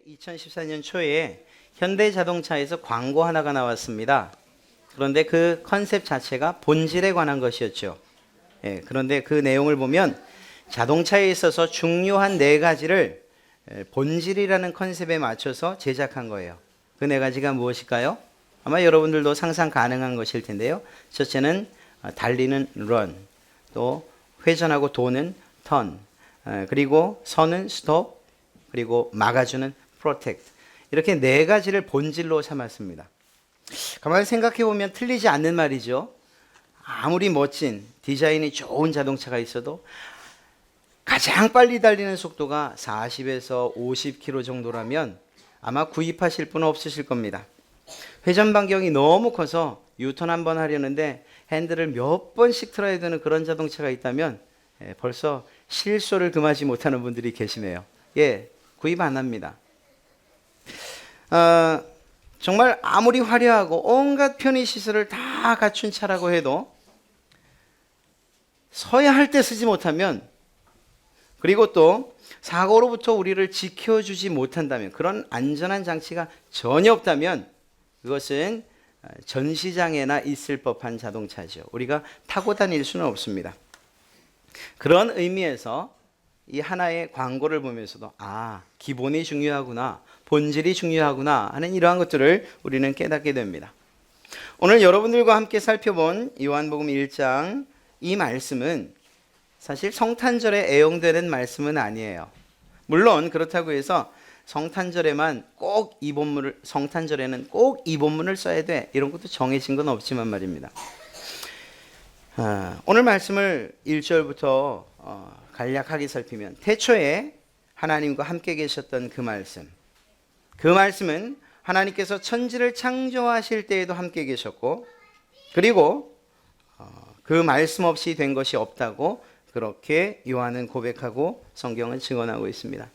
2014년 초에 현대자동차에서 광고 하나가 나왔습니다. 그런데 그 컨셉 자체가 본질에 관한 것이었죠. 그런데 그 내용을 보면 자동차에 있어서 중요한 네 가지를 본질이라는 컨셉에 맞춰서 제작한 거예요. 그 네 가지가 무엇일까요? 아마 여러분들도 상상 가능한 것일 텐데요. 첫째는 달리는 run, 또 회전하고 도는 turn, 그리고 서는 stop, 그리고 막아주는 protect. 이렇게 네 가지를 본질로 삼았습니다. 가만히 생각해 보면 틀리지 않는 말이죠. 아무리 멋진 디자인이 좋은 자동차가 있어도 가장 빨리 달리는 속도가 40에서 50km 정도라면 아마 구입하실 분은 없으실 겁니다. 회전 반경이 너무 커서 유턴 한번 하려는데 핸들을 몇 번씩 틀어야 되는 그런 자동차가 있다면 벌써 실소를 금하지 못하는 분들이 계시네요. 구입 안 합니다. 정말 아무리 화려하고 온갖 편의시설을 다 갖춘 차라고 해도 서야 할 때 쓰지 못하면, 그리고 또 사고로부터 우리를 지켜주지 못한다면, 그런 안전한 장치가 전혀 없다면 그것은 전시장에나 있을 법한 자동차죠. 우리가 타고 다닐 수는 없습니다. 그런 의미에서 이 하나의 광고를 보면서도 기본이 중요하구나, 본질이 중요하구나 하는 이러한 것들을 우리는 깨닫게 됩니다. 오늘 여러분들과 함께 살펴본 요한복음 1장, 이 말씀은 사실 성탄절에 애용되는 말씀은 아니에요. 물론 그렇다고 해서 성탄절에는 꼭 이 본문을 써야 돼, 이런 것도 정해진 건 없지만 말입니다. 오늘 말씀을 1절부터 간략하게 살피면, 태초에 하나님과 함께 계셨던 그 말씀은 하나님께서 천지를 창조하실 때에도 함께 계셨고, 그리고 그 말씀 없이 된 것이 없다고 그렇게 요한은 고백하고 성경은 증언하고 있습니다.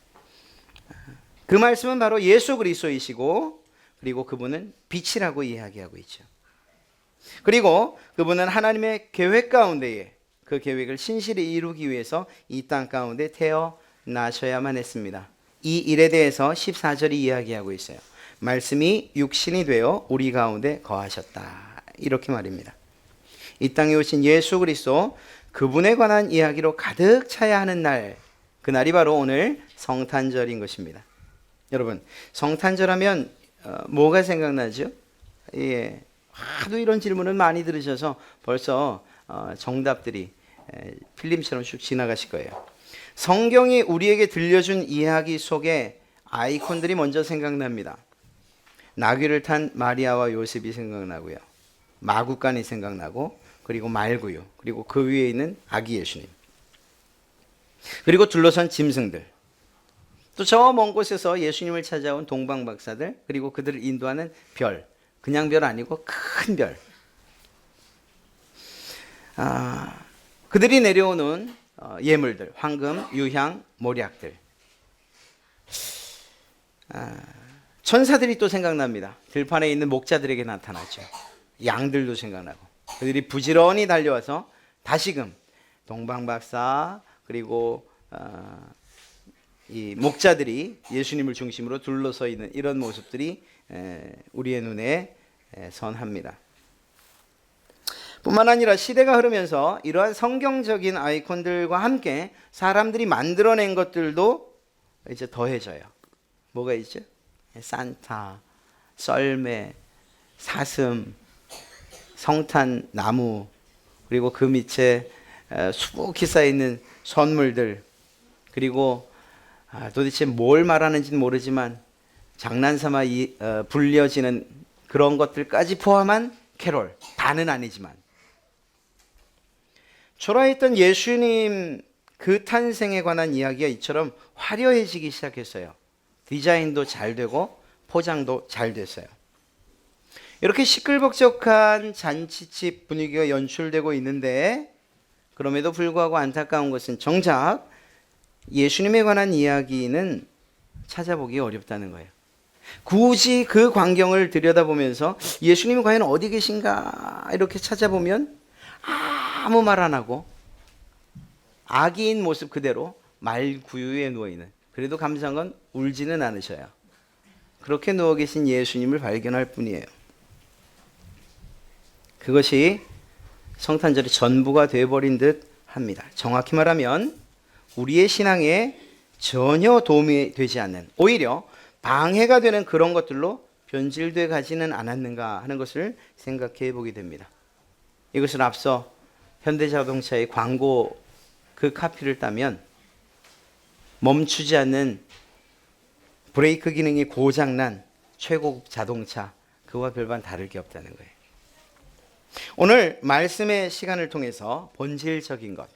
그 말씀은 바로 예수 그리스도이시고, 그리고 그분은 빛이라고 이야기하고 있죠. 그리고 그분은 하나님의 계획 가운데에 그 계획을 신실히 이루기 위해서 이 땅 가운데 태어나셔야만 했습니다. 이 일에 대해서 14절이 이야기하고 있어요. 말씀이 육신이 되어 우리 가운데 거하셨다, 이렇게 말입니다. 이 땅에 오신 예수 그리스도, 그분에 관한 이야기로 가득 차야 하는 날, 그날이 바로 오늘 성탄절인 것입니다. 여러분, 성탄절하면 뭐가 생각나죠? 하도 이런 질문을 많이 들으셔서 벌써 정답들이 필름처럼 쭉 지나가실 거예요. 성경이 우리에게 들려준 이야기 속에 아이콘들이 먼저 생각납니다. 나귀를 탄 마리아와 요셉이 생각나고요, 마구간이 생각나고, 그리고 말구유, 그리고 그 위에 있는 아기 예수님, 그리고 둘러선 짐승들, 또 저 먼 곳에서 예수님을 찾아온 동방박사들, 그리고 그들을 인도하는 별, 그냥 별 아니고 큰 별, 그들이 내려오는 예물들, 황금, 유향, 몰약들, 천사들이 또 생각납니다. 들판에 있는 목자들에게 나타나죠. 양들도 생각나고, 그들이 부지런히 달려와서 다시금 동방박사, 그리고 이 목자들이 예수님을 중심으로 둘러서 있는 이런 모습들이 우리의 눈에 선합니다. 뿐만 아니라 시대가 흐르면서 이러한 성경적인 아이콘들과 함께 사람들이 만들어낸 것들도 이제 더해져요. 뭐가 있죠? 산타, 썰매, 사슴, 성탄 나무, 그리고 그 밑에 수북히 쌓여있는 선물들, 그리고 도대체 뭘 말하는지는 모르지만 장난삼아 불려지는 그런 것들까지 포함한 캐롤, 다는 아니지만, 초라했던 예수님 그 탄생에 관한 이야기가 이처럼 화려해지기 시작했어요. 디자인도 잘 되고 포장도 잘 됐어요. 이렇게 시끌벅적한 잔치집 분위기가 연출되고 있는데, 그럼에도 불구하고 안타까운 것은 정작 예수님에 관한 이야기는 찾아보기 어렵다는 거예요. 굳이 그 광경을 들여다보면서 예수님이 과연 어디 계신가 이렇게 찾아보면 아무 말 안 하고 아기인 모습 그대로 말구유에 누워있는, 그래도 감사한 건 울지는 않으셔요. 그렇게 누워 계신 예수님을 발견할 뿐이에요. 그것이 성탄절의 전부가 되어버린 듯 합니다. 정확히 말하면 우리의 신앙에 전혀 도움이 되지 않는, 오히려 방해가 되는 그런 것들로 변질돼 가지는 않았는가 하는 것을 생각해 보게 됩니다. 이것을 앞서 현대자동차의 광고 그 카피를 따면 멈추지 않는 브레이크 기능이 고장난 최고급 자동차, 그와 별반 다를 게 없다는 거예요. 오늘 말씀의 시간을 통해서 본질적인 것,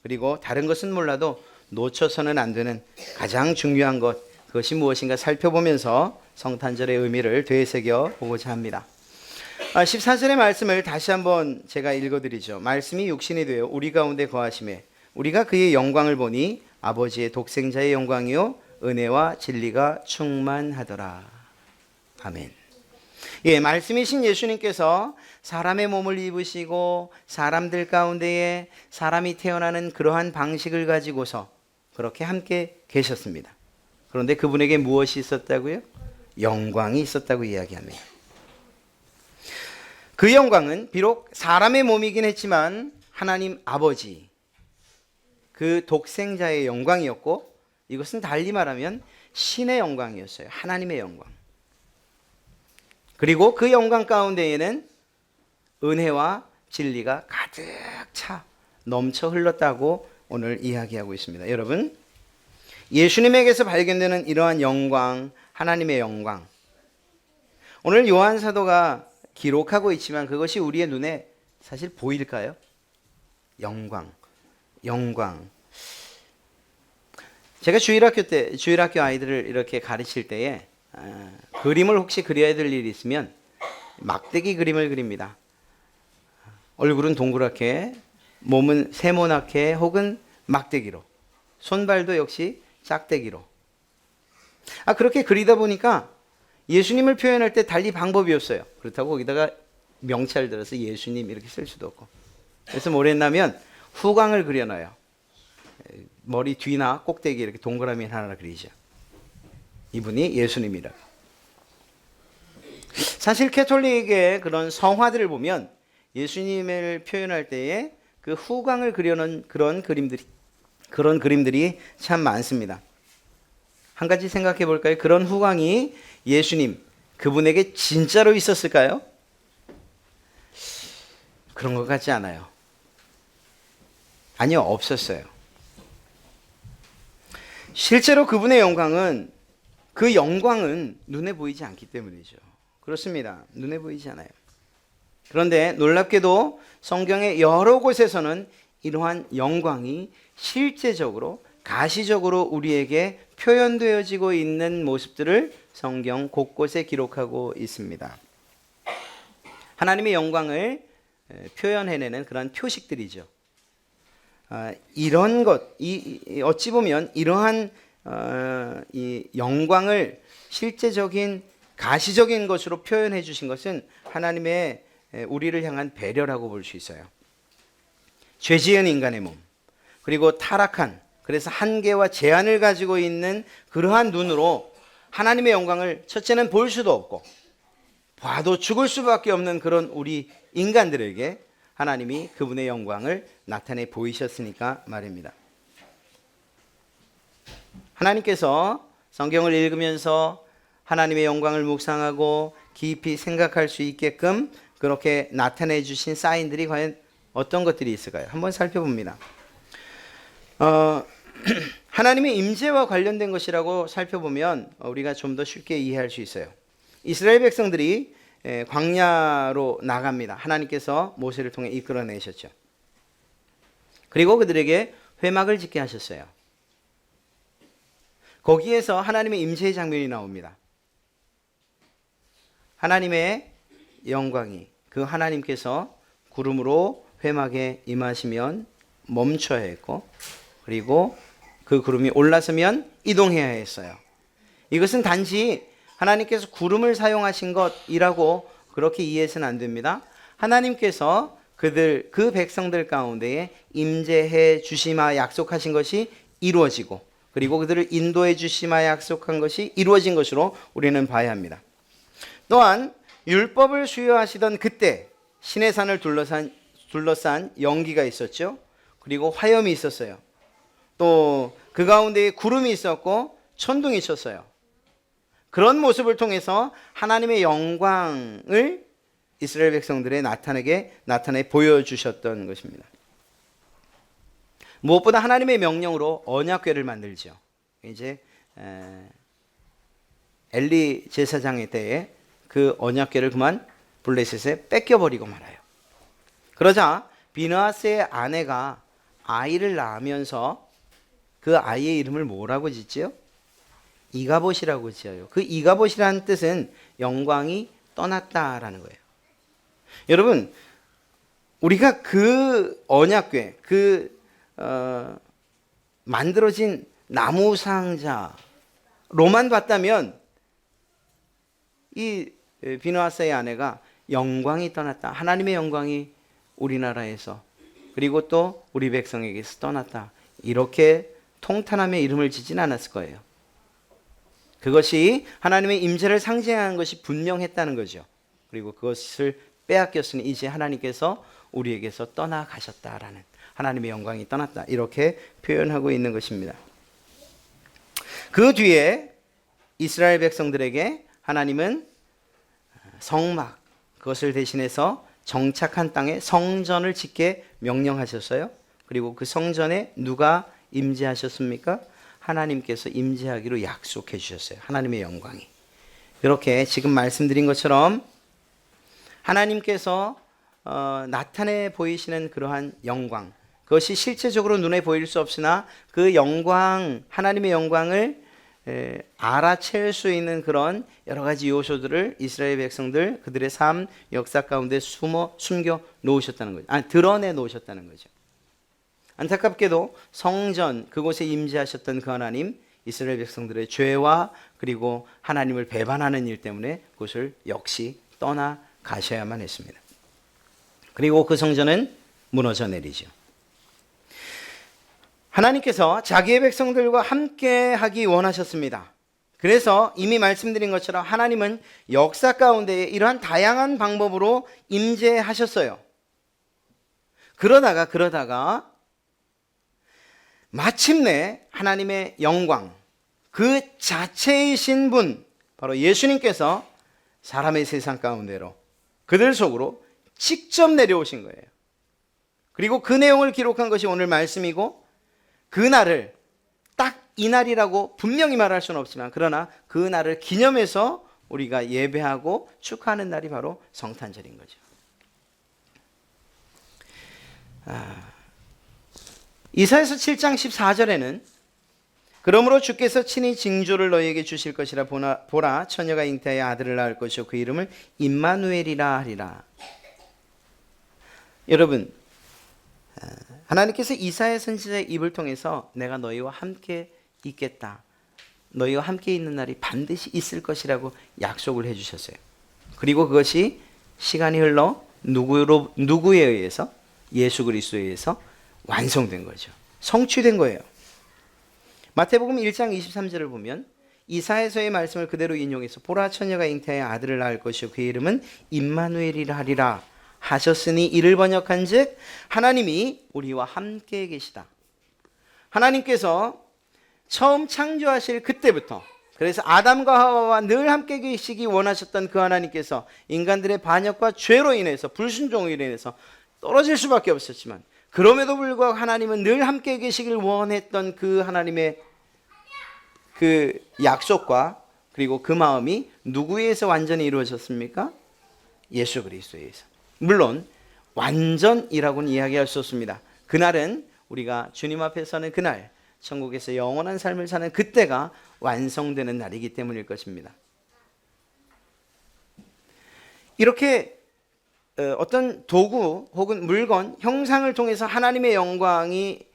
그리고 다른 것은 몰라도 놓쳐서는 안 되는 가장 중요한 것, 그것이 무엇인가 살펴보면서 성탄절의 의미를 되새겨 보고자 합니다. 14절의 말씀을 다시 한번 제가 읽어드리죠. 말씀이 육신이 되어 우리 가운데 거하심에 우리가 그의 영광을 보니 아버지의 독생자의 영광이요 은혜와 진리가 충만하더라. 아멘. 예, 말씀이신 예수님께서 사람의 몸을 입으시고 사람들 가운데에 사람이 태어나는 그러한 방식을 가지고서 그렇게 함께 계셨습니다. 그런데 그분에게 무엇이 있었다고요? 영광이 있었다고 이야기합니다. 그 영광은 비록 사람의 몸이긴 했지만 하나님 아버지, 그 독생자의 영광이었고, 이것은 달리 말하면 신의 영광이었어요. 하나님의 영광. 그리고 그 영광 가운데에는 은혜와 진리가 가득 차 넘쳐 흘렀다고 오늘 이야기하고 있습니다. 여러분, 예수님에게서 발견되는 이러한 영광, 하나님의 영광, 오늘 요한 사도가 기록하고 있지만 그것이 우리의 눈에 사실 보일까요? 영광. 제가 주일학교 아이들을 이렇게 가르칠 때에 그림을 혹시 그려야 될 일이 있으면 막대기 그림을 그립니다. 얼굴은 동그랗게, 몸은 세모나게 혹은 막대기로, 손발도 역시 짝대기로. 그렇게 그리다 보니까 예수님을 표현할 때 달리 방법이 없어요. 그렇다고 거기다가 명찰 들어서 예수님 이렇게 쓸 수도 없고. 그래서 뭘 했냐면 후광을 그려놔요. 머리 뒤나 꼭대기 이렇게 동그라미 하나 그리죠. 이분이 예수님이라고. 사실 캐톨릭의 그런 성화들을 보면 예수님을 표현할 때에 그 후광을 그려놓은 그런 그림들이 참 많습니다. 한 가지 생각해 볼까요? 그런 후광이 예수님, 그분에게 진짜로 있었을까요? 그런 것 같지 않아요. 아니요, 없었어요. 실제로 그분의 영광은, 그 영광은 눈에 보이지 않기 때문이죠. 그렇습니다. 눈에 보이지 않아요. 그런데 놀랍게도 성경의 여러 곳에서는 이러한 영광이 실제적으로, 가시적으로 우리에게 표현되어지고 있는 모습들을 성경 곳곳에 기록하고 있습니다. 하나님의 영광을 표현해내는 그런 표식들이죠. 이런 것, 어찌 보면 이러한 이 영광을 실제적인 가시적인 것으로 표현해 주신 것은 하나님의 우리를 향한 배려라고 볼 수 있어요. 죄지은 인간의 몸, 그리고 타락한, 그래서 한계와 제한을 가지고 있는 그러한 눈으로 하나님의 영광을 첫째는 볼 수도 없고 봐도 죽을 수밖에 없는 그런 우리 인간들에게 하나님이 그분의 영광을 나타내 보이셨으니까 말입니다. 하나님께서 성경을 읽으면서 하나님의 영광을 묵상하고 깊이 생각할 수 있게끔 그렇게 나타내 주신 사인들이 과연 어떤 것들이 있을까요? 한번 살펴봅니다. 하나님의 임재와 관련된 것이라고 살펴보면 우리가 좀 더 쉽게 이해할 수 있어요. 이스라엘 백성들이 광야로 나갑니다. 하나님께서 모세를 통해 이끌어내셨죠. 그리고 그들에게 회막을 짓게 하셨어요. 거기에서 하나님의 임재의 장면이 나옵니다. 하나님의 영광이, 그 하나님께서 구름으로 회막에 임하시면 멈춰야 했고, 그리고 그 구름이 올라서면 이동해야 했어요. 이것은 단지 하나님께서 구름을 사용하신 것이라고 그렇게 이해해서는 안 됩니다. 하나님께서 그 백성들 가운데에 임재해 주시마 약속하신 것이 이루어지고, 그리고 그들을 인도해 주시마 약속한 것이 이루어진 것으로 우리는 봐야 합니다. 또한 율법을 수여하시던 그때 시내산을 둘러싼 연기가 있었죠. 그리고 화염이 있었어요. 또 그 가운데에 구름이 있었고 천둥이 있었어요. 그런 모습을 통해서 하나님의 영광을 이스라엘 백성들에 나타내 보여주셨던 것입니다. 무엇보다 하나님의 명령으로 언약궤를 만들죠. 이제 엘리 제사장의 때에 그 언약궤를 그만 블레셋에 뺏겨버리고 말아요. 그러자 비느하스의 아내가 아이를 낳으면서 그 아이의 이름을 뭐라고 짓지요? 이가봇이라고 지어요. 그 이가봇이라는 뜻은 영광이 떠났다라는 거예요. 여러분, 우리가 그 언약궤, 만들어진 나무 상자로만 봤다면 이 비느하스의 아내가 영광이 떠났다. 하나님의 영광이 우리나라에서 그리고 또 우리 백성에게서 떠났다. 이렇게 통탄하며 이름을 짓진 않았을 거예요. 그것이 하나님의 임재를 상징하는 것이 분명했다는 거죠. 그리고 그것을 빼앗겼으니 이제 하나님께서 우리에게서 떠나가셨다라는, 하나님의 영광이 떠났다, 이렇게 표현하고 있는 것입니다. 그 뒤에 이스라엘 백성들에게 하나님은 성막, 그것을 대신해서 정착한 땅에 성전을 짓게 명령하셨어요. 그리고 그 성전에 누가 임재하셨습니까? 하나님께서 임재하기로 약속해 주셨어요. 하나님의 영광이. 이렇게 지금 말씀드린 것처럼 하나님께서 나타내 보이시는 그러한 영광, 그것이 실제적으로 눈에 보일 수 없으나 그 영광, 하나님의 영광을 알아챌 수 있는 그런 여러 가지 요소들을 이스라엘 백성들 그들의 삶 역사 가운데 숨겨 놓으셨다는 거죠. 드러내 놓으셨다는 거죠. 안타깝게도 성전, 그곳에 임재하셨던 그 하나님, 이스라엘 백성들의 죄와 그리고 하나님을 배반하는 일 때문에 그것을 역시 떠나가셔야만 했습니다. 그리고 그 성전은 무너져 내리죠. 하나님께서 자기의 백성들과 함께 하기 원하셨습니다. 그래서 이미 말씀드린 것처럼 하나님은 역사 가운데 이러한 다양한 방법으로 임재하셨어요. 그러다가 마침내 하나님의 영광, 그 자체이신 분, 바로 예수님께서 사람의 세상 가운데로 그들 속으로 직접 내려오신 거예요. 그리고 그 내용을 기록한 것이 오늘 말씀이고, 그 날을 딱 이 날이라고 분명히 말할 수는 없지만 그러나 그 날을 기념해서 우리가 예배하고 축하하는 날이 바로 성탄절인 거죠. 이사야서 7장 14절에는 그러므로 주께서 친히 징조를 너희에게 주실 것이라. 보라 처녀가 잉태하여 아들을 낳을 것이요 그 이름을 임마누엘이라 하리라. 여러분, 하나님께서 이사야 선지자의 입을 통해서 내가 너희와 함께 있겠다, 너희와 함께 있는 날이 반드시 있을 것이라고 약속을 해주셨어요. 그리고 그것이 시간이 흘러 누구에 의해서? 예수 그리스도에 의해서 완성된 거죠. 성취된 거예요. 마태복음 1장 23절을 보면 이사야서의 말씀을 그대로 인용해서 보라 처녀가 잉태하여 아들을 낳을 것이요 그 이름은 임마누엘이라 하리라 하셨으니 이를 번역한즉 하나님이 우리와 함께 계시다. 하나님께서 처음 창조하실 그때부터, 그래서 아담과 하와와 늘 함께 계시기 원하셨던 그 하나님께서 인간들의 반역과 죄로 인해서, 불순종으로 인해서 떨어질 수밖에 없었지만 그럼에도 불구하고 하나님은 늘 함께 계시길 원했던 그 하나님의 그 약속과 그리고 그 마음이 누구에 의해서 완전히 이루어졌습니까? 예수 그리스도에 의해서. 물론 완전이라고는 이야기할 수 없습니다. 그날은 우리가 주님 앞에 서는 그날, 천국에서 영원한 삶을 사는 그때가 완성되는 날이기 때문일 것입니다. 이렇게 어떤 도구 혹은 물건, 형상을 통해서 하나님의 영광이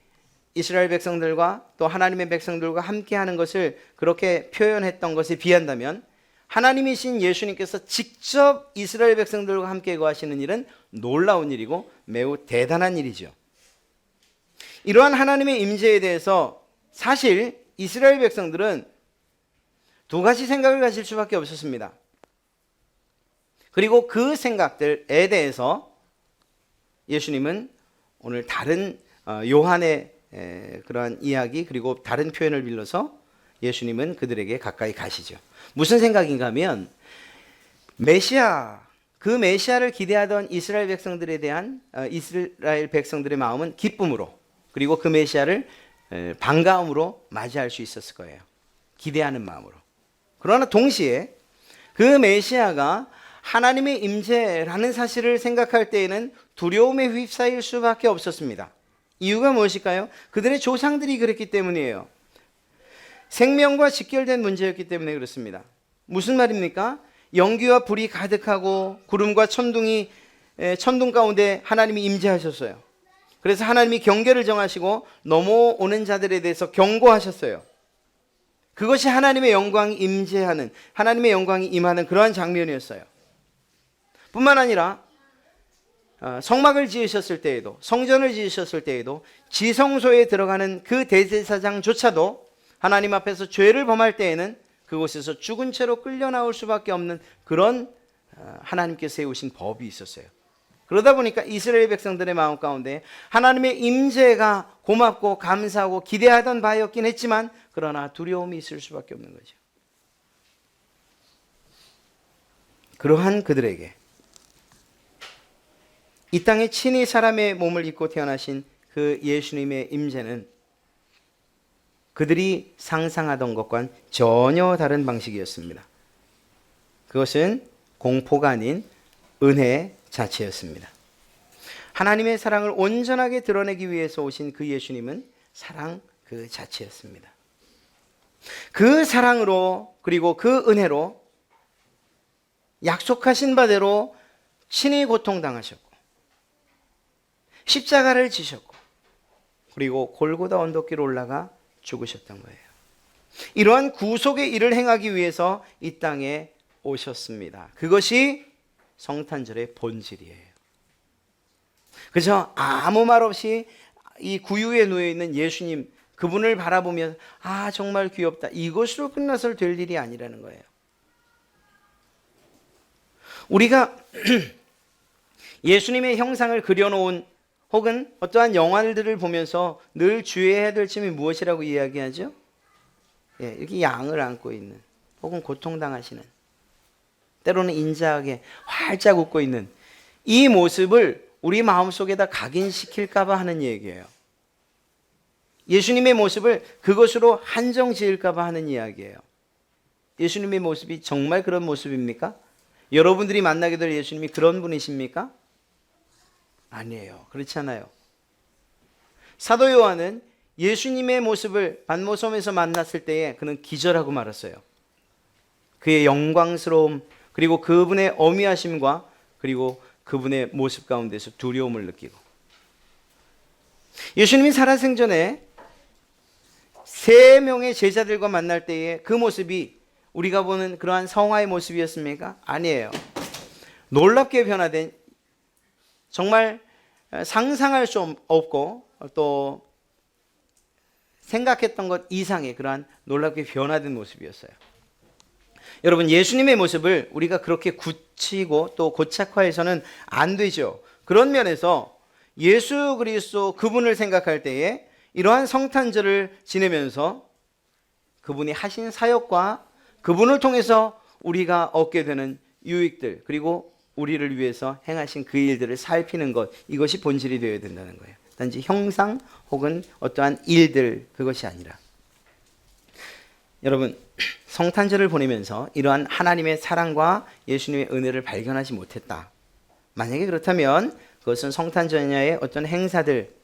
이스라엘 백성들과 또 하나님의 백성들과 함께하는 것을 그렇게 표현했던 것에 비한다면 하나님이신 예수님께서 직접 이스라엘 백성들과 함께 거하시는 일은 놀라운 일이고 매우 대단한 일이죠. 이러한 하나님의 임재에 대해서 사실 이스라엘 백성들은 두 가지 생각을 가질 수밖에 없었습니다. 그리고 그 생각들에 대해서 예수님은 오늘 다른 요한의 그러한 이야기 그리고 다른 표현을 빌려서 예수님은 그들에게 가까이 가시죠. 무슨 생각인가 하면 메시아, 그 메시아를 기대하던 이스라엘 백성들에 대한 이스라엘 백성들의 마음은 기쁨으로 그리고 그 메시아를 반가움으로 맞이할 수 있었을 거예요. 기대하는 마음으로. 그러나 동시에 그 메시아가 하나님의 임재라는 사실을 생각할 때에는 두려움에 휩싸일 수밖에 없었습니다. 이유가 무엇일까요? 그들의 조상들이 그랬기 때문이에요. 생명과 직결된 문제였기 때문에 그렇습니다. 무슨 말입니까? 연기와 불이 가득하고 구름과 천둥 가운데 하나님이 임재하셨어요. 그래서 하나님이 경계를 정하시고 넘어오는 자들에 대해서 경고하셨어요. 그것이 하나님의 영광이 임재하는, 하나님의 영광이 임하는 그러한 장면이었어요. 뿐만 아니라 성막을 지으셨을 때에도, 성전을 지으셨을 때에도 지성소에 들어가는 그 대제사장조차도 하나님 앞에서 죄를 범할 때에는 그곳에서 죽은 채로 끌려 나올 수밖에 없는 그런 하나님께서 세우신 법이 있었어요. 그러다 보니까 이스라엘 백성들의 마음 가운데 하나님의 임재가 고맙고 감사하고 기대하던 바였긴 했지만 그러나 두려움이 있을 수밖에 없는 거죠. 그러한 그들에게 이 땅에 친히 사람의 몸을 입고 태어나신 그 예수님의 임재는 그들이 상상하던 것과는 전혀 다른 방식이었습니다. 그것은 공포가 아닌 은혜 자체였습니다. 하나님의 사랑을 온전하게 드러내기 위해서 오신 그 예수님은 사랑 그 자체였습니다. 그 사랑으로 그리고 그 은혜로 약속하신 바대로 친히 고통당하셨고 십자가를 지셨고 그리고 골고다 언덕길 올라가 죽으셨던 거예요. 이러한 구속의 일을 행하기 위해서 이 땅에 오셨습니다. 그것이 성탄절의 본질이에요. 그래서 아무 말 없이 이 구유에 놓여있는 예수님 그분을 바라보면 아 정말 귀엽다 이것으로 끝나서 될 일이 아니라는 거예요. 우리가 예수님의 형상을 그려놓은 혹은 어떠한 영화들을 보면서 늘 주의해야 될 점이 무엇이라고 이야기하죠? 이렇게 양을 안고 있는 혹은 고통당하시는 때로는 인자하게 활짝 웃고 있는 이 모습을 우리 마음속에다 각인시킬까 봐 하는 얘기예요. 예수님의 모습을 그것으로 한정 지을까 봐 하는 이야기예요. 예수님의 모습이 정말 그런 모습입니까? 여러분들이 만나게 될 예수님이 그런 분이십니까? 아니에요. 그렇지 않아요. 사도 요한은 예수님의 모습을 반모섬에서 만났을 때에 그는 기절하고 말았어요. 그의 영광스러움 그리고 그분의 어미하심과 그리고 그분의 모습 가운데서 두려움을 느끼고 예수님이 살아생전에 3명의 제자들과 만날 때에 그 모습이 우리가 보는 그러한 성화의 모습이었습니까? 아니에요. 놀랍게 변화된 정말 상상할 수 없고 또 생각했던 것 이상의 그러한 놀랍게 변화된 모습이었어요. 여러분 예수님의 모습을 우리가 그렇게 굳히고 또 고착화해서는 안 되죠. 그런 면에서 예수 그리스도 그분을 생각할 때에 이러한 성탄절을 지내면서 그분이 하신 사역과 그분을 통해서 우리가 얻게 되는 유익들 그리고 우리를 위해서 행하신 그 일들을 살피는 것 이것이 본질이 되어야 된다는 거예요. 단지 형상 혹은 어떠한 일들 그것이 아니라 여러분 성탄절을 보내면서 이러한 하나님의 사랑과 예수님의 은혜를 발견하지 못했다. 만약에 그렇다면 그것은 성탄절야의 어떤 행사들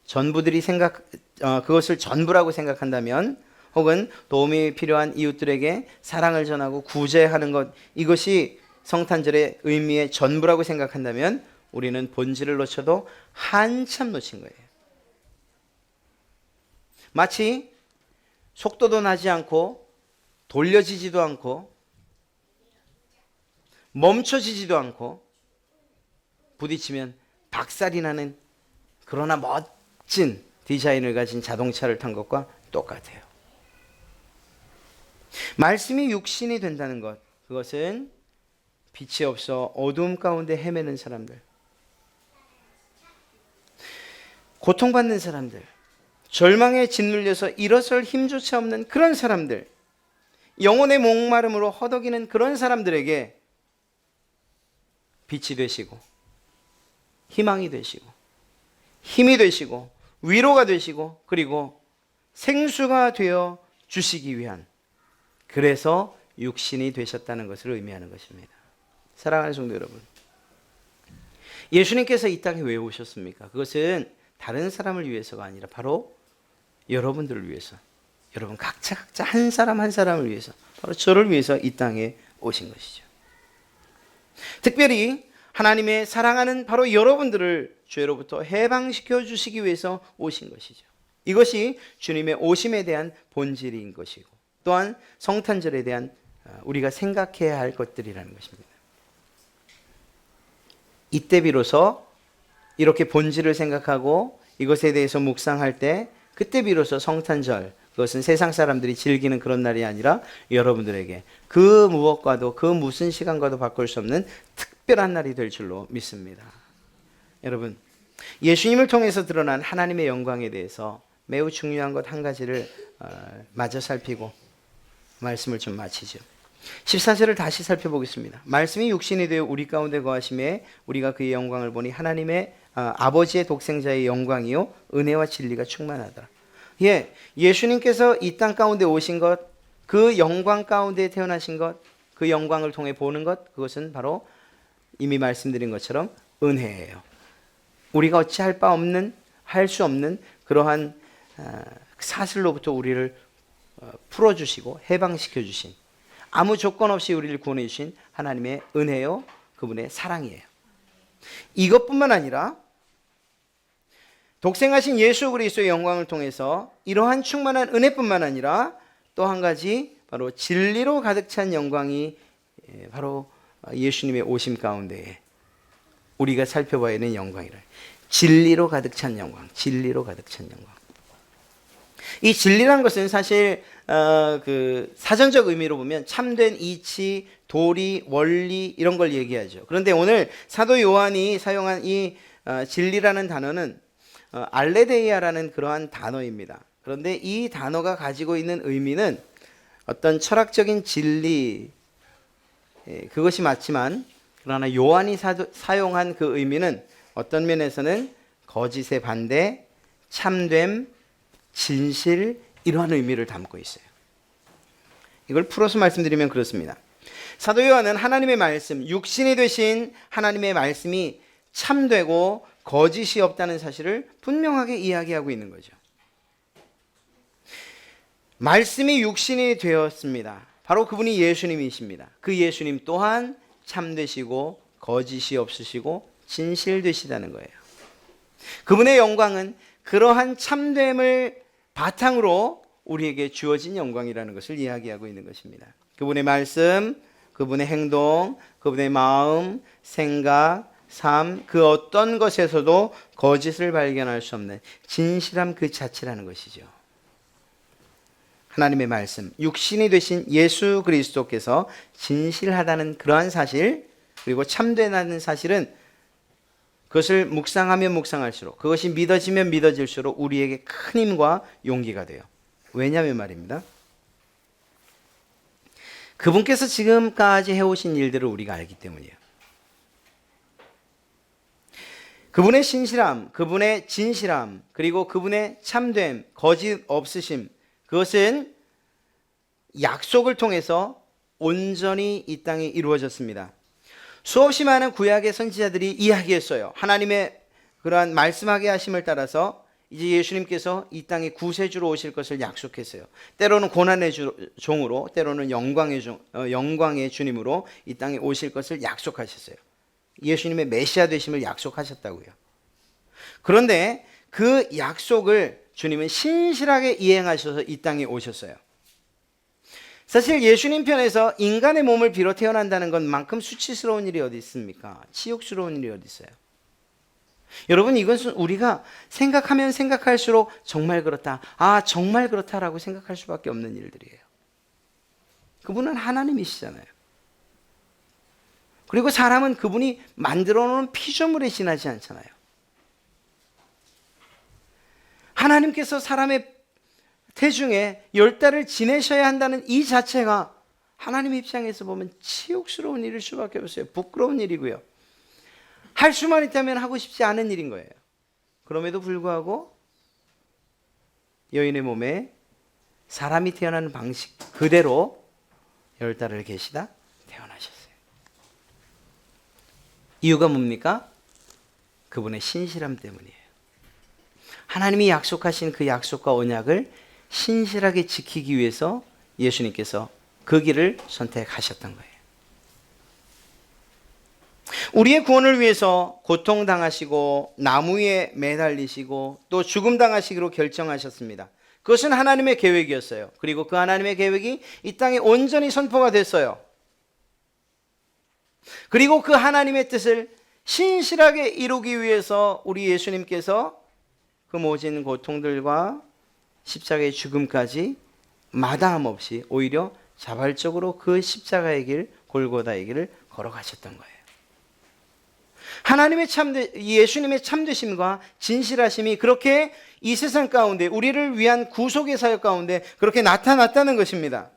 전부들이 그것을 전부라고 생각한다면 혹은 도움이 필요한 이웃들에게 사랑을 전하고 구제하는 것 이것이 성탄절의 의미의 전부라고 생각한다면 우리는 본질을 놓쳐도 한참 놓친 거예요. 마치 속도도 나지 않고 돌려지지도 않고 멈춰지지도 않고 부딪히면 박살이 나는 그러나 멋진 디자인을 가진 자동차를 탄 것과 똑같아요. 말씀이 육신이 된다는 것, 그것은 빛이 없어 어두움 가운데 헤매는 사람들, 고통받는 사람들, 절망에 짓눌려서 일어설 힘조차 없는 그런 사람들, 영혼의 목마름으로 허덕이는 그런 사람들에게 빛이 되시고 희망이 되시고 힘이 되시고 위로가 되시고 그리고 생수가 되어 주시기 위한, 그래서 육신이 되셨다는 것을 의미하는 것입니다. 사랑하는 성도 여러분, 예수님께서 이 땅에 왜 오셨습니까? 그것은 다른 사람을 위해서가 아니라 바로 여러분들을 위해서, 여러분 각자 한 사람 한 사람을 위해서, 바로 저를 위해서 이 땅에 오신 것이죠. 특별히 하나님의 사랑하는 바로 여러분들을 죄로부터 해방시켜 주시기 위해서 오신 것이죠. 이것이 주님의 오심에 대한 본질인 것이고, 또한 성탄절에 대한 우리가 생각해야 할 것들이라는 것입니다. 이때 비로소 이렇게 본질을 생각하고 이것에 대해서 묵상할 때, 그때 비로소 성탄절, 그것은 세상 사람들이 즐기는 그런 날이 아니라 여러분들에게 그 무엇과도 그 무슨 시간과도 바꿀 수 없는 특별한 날이 될 줄로 믿습니다. 여러분, 예수님을 통해서 드러난 하나님의 영광에 대해서 매우 중요한 것 한 가지를 마저 살피고 말씀을 좀 마치죠. 14절을 다시 살펴보겠습니다. 말씀이 육신이 되어 우리 가운데 거하심에 우리가 그의 영광을 보니 하나님의 아버지의 독생자의 영광이요 은혜와 진리가 충만하더라. 예수님께서 이 땅 가운데 오신 것, 그 영광 가운데 태어나신 것, 그 영광을 통해 보는 것, 그것은 바로 이미 말씀드린 것처럼 은혜예요. 우리가 어찌할 바 없는, 할 수 없는 그러한 사슬로부터 우리를 풀어주시고 해방시켜 주신, 아무 조건 없이 우리를 구원해 주신 하나님의 은혜요, 그분의 사랑이에요. 이것뿐만 아니라 독생하신 예수 그리스도의 영광을 통해서 이러한 충만한 은혜뿐만 아니라 또 한 가지, 바로 진리로 가득 찬 영광이 바로 예수님의 오심 가운데 우리가 살펴봐야 하는 영광이라. 진리로 가득 찬 영광, 진리로 가득 찬 영광. 이 진리라는 것은 사실 그 사전적 의미로 보면 참된 이치, 도리, 원리 이런 걸 얘기하죠. 그런데 오늘 사도 요한이 사용한 이 진리라는 단어는 알레데이아라는 그러한 단어입니다. 그런데 이 단어가 가지고 있는 의미는 어떤 철학적인 진리, 그것이 맞지만, 그러나 요한이 사용한 그 의미는 어떤 면에서는 거짓의 반대, 참됨, 진실, 이러한 의미를 담고 있어요. 이걸 풀어서 말씀드리면 그렇습니다. 사도 요한은 하나님의 말씀, 육신이 되신 하나님의 말씀이 참되고 거짓이 없다는 사실을 분명하게 이야기하고 있는 거죠. 말씀이 육신이 되었습니다. 바로 그분이 예수님이십니다. 그 예수님 또한 참되시고 거짓이 없으시고 진실되시다는 거예요. 그분의 영광은 그러한 참됨을 바탕으로 우리에게 주어진 영광이라는 것을 이야기하고 있는 것입니다. 그분의 말씀, 그분의 행동, 그분의 마음, 생각, 삶, 그 어떤 것에서도 거짓을 발견할 수 없는 진실함 그 자체라는 것이죠. 하나님의 말씀, 육신이 되신 예수 그리스도께서 진실하다는 그러한 사실, 그리고 참되다는 사실은 그것을 묵상하면 묵상할수록, 그것이 믿어지면 믿어질수록 우리에게 큰 힘과 용기가 돼요. 왜냐하면 말입니다, 그분께서 지금까지 해오신 일들을 우리가 알기 때문이에요. 그분의 신실함, 그분의 진실함, 그리고 그분의 참됨, 거짓 없으심, 그것은 약속을 통해서 온전히 이 땅에 이루어졌습니다. 수없이 많은 구약의 선지자들이 이야기했어요. 하나님의 그러한 말씀하게 하심을 따라서 이제 예수님께서 이 땅에 구세주로 오실 것을 약속했어요. 때로는 고난의 종으로, 때로는 영광의 주님으로 이 땅에 오실 것을 약속하셨어요. 예수님의 메시아 되심을 약속하셨다고요. 그런데 그 약속을 주님은 신실하게 이행하셔서 이 땅에 오셨어요. 사실 예수님 편에서 인간의 몸을 빌어 태어난다는 것만큼 수치스러운 일이 어디 있습니까? 치욕스러운 일이 어디 있어요? 여러분, 이것은 우리가 생각하면 생각할수록 정말 그렇다, 정말 그렇다라고 생각할 수밖에 없는 일들이에요. 그분은 하나님이시잖아요. 그리고 사람은 그분이 만들어 놓은 피조물에 지나지 않잖아요. 하나님께서 사람의 태중에 10달을 지내셔야 한다는 이 자체가 하나님 입장에서 보면 치욕스러운 일일 수밖에 없어요. 부끄러운 일이고요. 할 수만 있다면 하고 싶지 않은 일인 거예요. 그럼에도 불구하고 여인의 몸에 사람이 태어나는 방식 그대로 10달을 계시다 태어나셨어요. 이유가 뭡니까? 그분의 신실함 때문이에요. 하나님이 약속하신 그 약속과 언약을 신실하게 지키기 위해서 예수님께서 그 길을 선택하셨던 거예요. 우리의 구원을 위해서 고통당하시고 나무에 매달리시고 또 죽음당하시기로 결정하셨습니다. 그것은 하나님의 계획이었어요. 그리고 그 하나님의 계획이 이 땅에 온전히 선포가 됐어요. 그리고 그 하나님의 뜻을 신실하게 이루기 위해서 우리 예수님께서 그 모진 고통들과 십자가의 죽음까지 마다함 없이 오히려 자발적으로 그 십자가의 길, 골고다의 길을 걸어가셨던 거예요. 하나님의 예수님의 참되심과 진실하심이 그렇게 이 세상 가운데 우리를 위한 구속의 사역 가운데 그렇게 나타났다는 것입니다.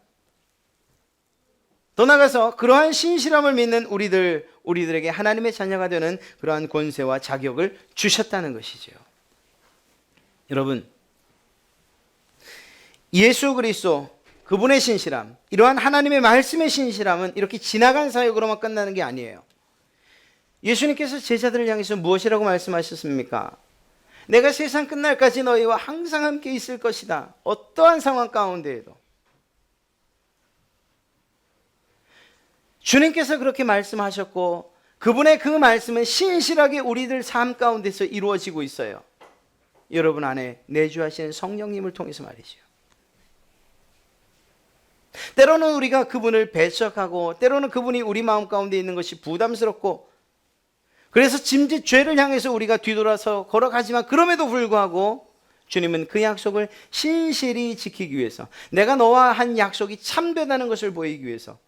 더 나아가서 그러한 신실함을 믿는 우리들에게 하나님의 자녀가 되는 그러한 권세와 자격을 주셨다는 것이죠. 여러분, 예수 그리스도 그분의 신실함, 이러한 하나님의 말씀의 신실함은 이렇게 지나간 사역으로만 끝나는 게 아니에요. 예수님께서 제자들을 향해서 무엇이라고 말씀하셨습니까? 내가 세상 끝날까지 너희와 항상 함께 있을 것이다. 어떠한 상황 가운데에도. 주님께서 그렇게 말씀하셨고 그분의 그 말씀은 신실하게 우리들 삶 가운데서 이루어지고 있어요. 여러분 안에 내주하시는 성령님을 통해서 말이죠. 때로는 우리가 그분을 배척하고 때로는 그분이 우리 마음 가운데 있는 것이 부담스럽고 그래서 짐짓 죄를 향해서 우리가 뒤돌아서 걸어가지만 그럼에도 불구하고 주님은 그 약속을 신실히 지키기 위해서 내가 너와 한 약속이 참되다는 것을 보이기 위해서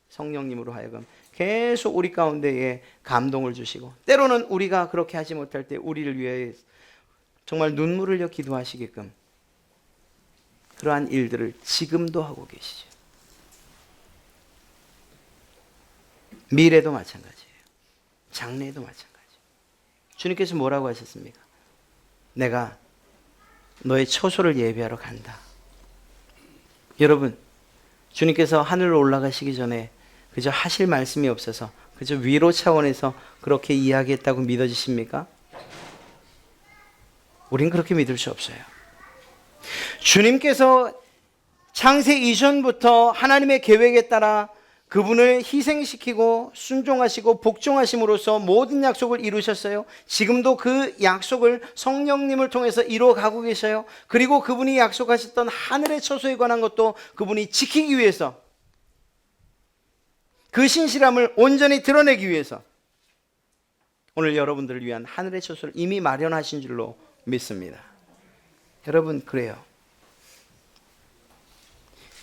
성령님으로 하여금 계속 우리 가운데에 감동을 주시고 때로는 우리가 그렇게 하지 못할 때 우리를 위해 정말 눈물을 흘려 기도하시게끔 그러한 일들을 지금도 하고 계시죠. 미래도 마찬가지예요. 장래도 마찬가지예요. 주님께서 뭐라고 하셨습니까? 내가 너의 처소를 예비하러 간다. 여러분, 주님께서 하늘로 올라가시기 전에 그저 하실 말씀이 없어서 그저 위로 차원에서 그렇게 이야기했다고 믿어지십니까? 우린 그렇게 믿을 수 없어요. 주님께서 창세 이전부터 하나님의 계획에 따라 그분을 희생시키고 순종하시고 복종하심으로써 모든 약속을 이루셨어요. 지금도 그 약속을 성령님을 통해서 이루어가고 계셔요. 그리고 그분이 약속하셨던 하늘의 처소에 관한 것도 그분이 지키기 위해서 그 신실함을 온전히 드러내기 위해서 오늘 여러분들을 위한 하늘의 처소를 이미 마련하신 줄로 믿습니다. 여러분, 그래요.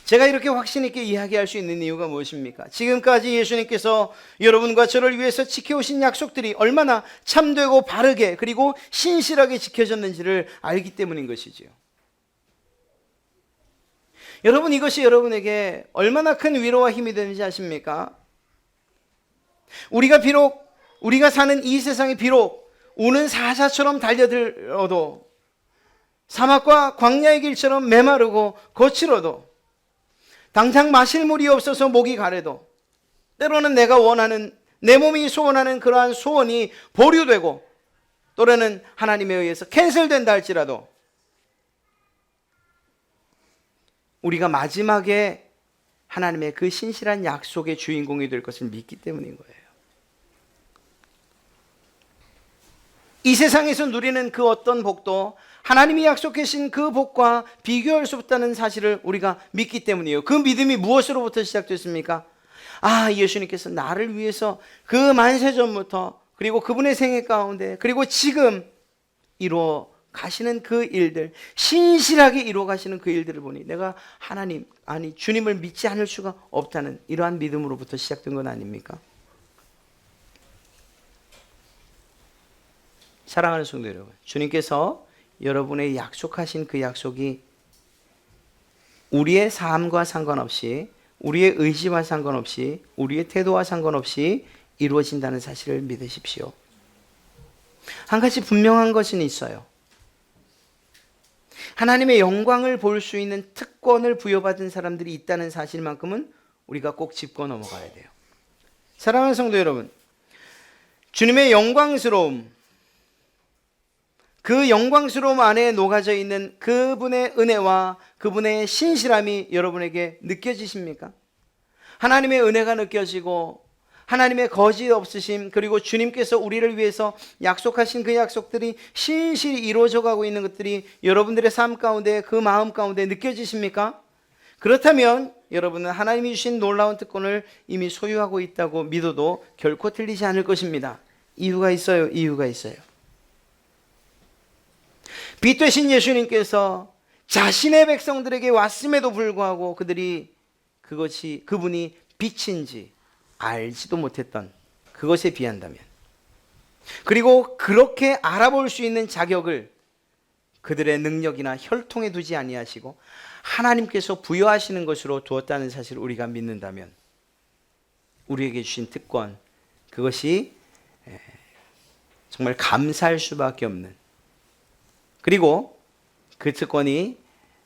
제가 이렇게 확신 있게 이야기할 수 있는 이유가 무엇입니까? 지금까지 예수님께서 여러분과 저를 위해서 지켜오신 약속들이 얼마나 참되고 바르게 그리고 신실하게 지켜졌는지를 알기 때문인 것이지요. 여러분, 이것이 여러분에게 얼마나 큰 위로와 힘이 되는지 아십니까? 우리가 사는 이 세상이 비록 우는 사자처럼 달려들어도 사막과 광야의 길처럼 메마르고 거칠어도 당장 마실 물이 없어서 목이 가래도 때로는 내가 원하는 내 몸이 소원하는 그러한 소원이 보류되고 또래는 하나님에 의해서 캔슬된다 할지라도 우리가 마지막에 하나님의 그 신실한 약속의 주인공이 될 것을 믿기 때문인 거예요. 이 세상에서 누리는 그 어떤 복도 하나님이 약속하신 그 복과 비교할 수 없다는 사실을 우리가 믿기 때문이에요. 그 믿음이 무엇으로부터 시작됐습니까? 예수님께서 나를 위해서 그 만세전부터 그리고 그분의 생애 가운데 그리고 지금 이루어 가시는 그 일들, 신실하게 이루어 가시는 그 일들을 보니 내가 하나님, 아니 주님을 믿지 않을 수가 없다는 이러한 믿음으로부터 시작된 건 아닙니까? 사랑하는 성도 여러분, 주님께서 여러분의 약속하신 그 약속이 우리의 삶과 상관없이, 우리의 의지와 상관없이, 우리의 태도와 상관없이 이루어진다는 사실을 믿으십시오. 한 가지 분명한 것은 있어요. 하나님의 영광을 볼 수 있는 특권을 부여받은 사람들이 있다는 사실만큼은 우리가 꼭 짚고 넘어가야 돼요. 사랑하는 성도 여러분, 주님의 영광스러움, 그 영광스러움 안에 녹아져 있는 그분의 은혜와 그분의 신실함이 여러분에게 느껴지십니까? 하나님의 은혜가 느껴지고 하나님의 거짓 없으심, 그리고 주님께서 우리를 위해서 약속하신 그 약속들이 신실히 이루어져 가고 있는 것들이 여러분들의 삶 가운데, 그 마음 가운데 느껴지십니까? 그렇다면 여러분은 하나님이 주신 놀라운 특권을 이미 소유하고 있다고 믿어도 결코 틀리지 않을 것입니다. 이유가 있어요. 이유가 있어요. 빛 되신 예수님께서 자신의 백성들에게 왔음에도 불구하고 그분이 빛인지 알지도 못했던 그것에 비한다면, 그리고 그렇게 알아볼 수 있는 자격을 그들의 능력이나 혈통에 두지 아니하시고 하나님께서 부여하시는 것으로 두었다는 사실을 우리가 믿는다면, 우리에게 주신 특권, 그것이 정말 감사할 수밖에 없는, 그리고 그 특권이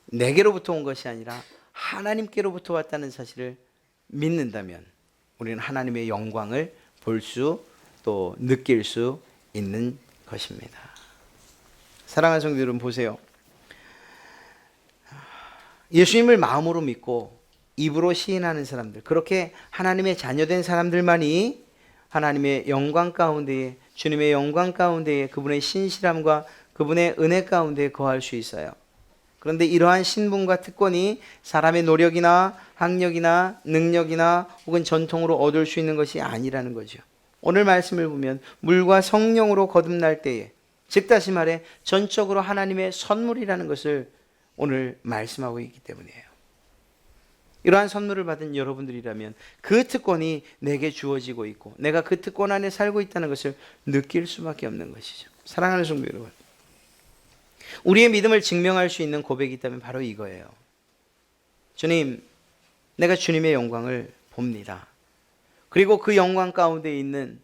내게로부터 온 것이 아니라 하나님께로부터 왔다는 사실을 믿는다면 우리는 하나님의 영광을 볼 수, 또 느낄 수 있는 것입니다. 사랑하는 성도 여러분, 보세요. 예수님을 마음으로 믿고 입으로 시인하는 사람들, 그렇게 하나님의 자녀된 사람들만이 하나님의 영광 가운데에, 주님의 영광 가운데에, 그분의 신실함과 그분의 은혜 가운데 거할 수 있어요. 그런데 이러한 신분과 특권이 사람의 노력이나 학력이나 능력이나 혹은 전통으로 얻을 수 있는 것이 아니라는 거죠. 오늘 말씀을 보면 물과 성령으로 거듭날 때에, 즉 다시 말해 전적으로 하나님의 선물이라는 것을 오늘 말씀하고 있기 때문이에요. 이러한 선물을 받은 여러분들이라면 그 특권이 내게 주어지고 있고 내가 그 특권 안에 살고 있다는 것을 느낄 수밖에 없는 것이죠. 사랑하는 성도 여러분, 우리의 믿음을 증명할 수 있는 고백이 있다면 바로 이거예요. 주님, 내가 주님의 영광을 봅니다. 그리고 그 영광 가운데 있는,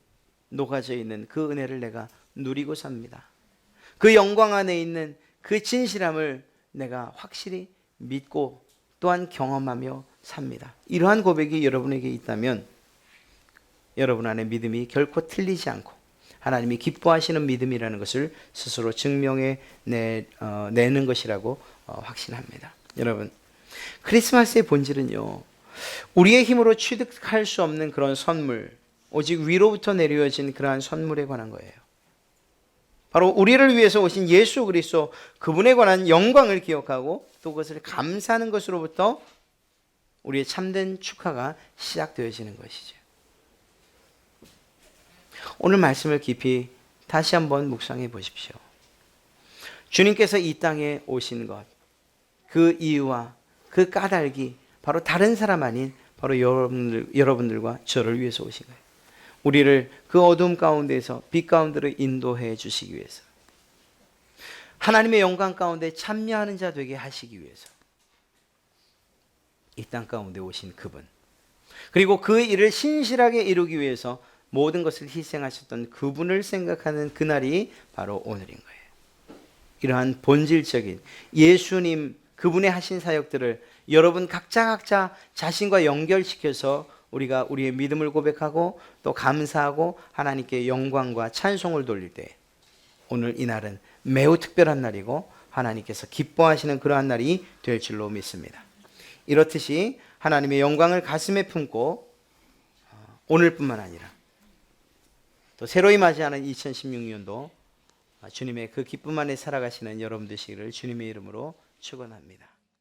녹아져 있는 그 은혜를 내가 누리고 삽니다. 그 영광 안에 있는 그 진실함을 내가 확실히 믿고 또한 경험하며 삽니다. 이러한 고백이 여러분에게 있다면 여러분 안에 믿음이 결코 틀리지 않고 하나님이 기뻐하시는 믿음이라는 것을 스스로 증명해 내는 것이라고 확신합니다. 여러분, 크리스마스의 본질은요, 우리의 힘으로 취득할 수 없는 그런 선물, 오직 위로부터 내려진 그러한 선물에 관한 거예요. 바로 우리를 위해서 오신 예수 그리스도, 그분에 관한 영광을 기억하고 또 그것을 감사하는 것으로부터 우리의 참된 축하가 시작되어지는 것이죠. 오늘 말씀을 깊이 다시 한번 묵상해 보십시오. 주님께서 이 땅에 오신 것, 그 이유와 그 까닭이 바로 다른 사람 아닌 바로 여러분들과 저를 위해서 오신 거예요. 우리를 그 어둠 가운데서 빛 가운데로 인도해 주시기 위해서, 하나님의 영광 가운데 참여하는 자 되게 하시기 위해서 이 땅 가운데 오신 그분, 그리고 그 일을 신실하게 이루기 위해서 모든 것을 희생하셨던 그분을 생각하는 그날이 바로 오늘인 거예요. 이러한 본질적인 예수님, 그분의 하신 사역들을 여러분 각자 자신과 연결시켜서 우리가 우리의 믿음을 고백하고 또 감사하고 하나님께 영광과 찬송을 돌릴 때, 오늘 이 날은 매우 특별한 날이고 하나님께서 기뻐하시는 그러한 날이 될 줄로 믿습니다. 이렇듯이 하나님의 영광을 가슴에 품고 오늘뿐만 아니라 또 새로이 맞이하는 2016년도 주님의 그 기쁨 안에 살아가시는 여러분 되시기를 주님의 이름으로 축원합니다.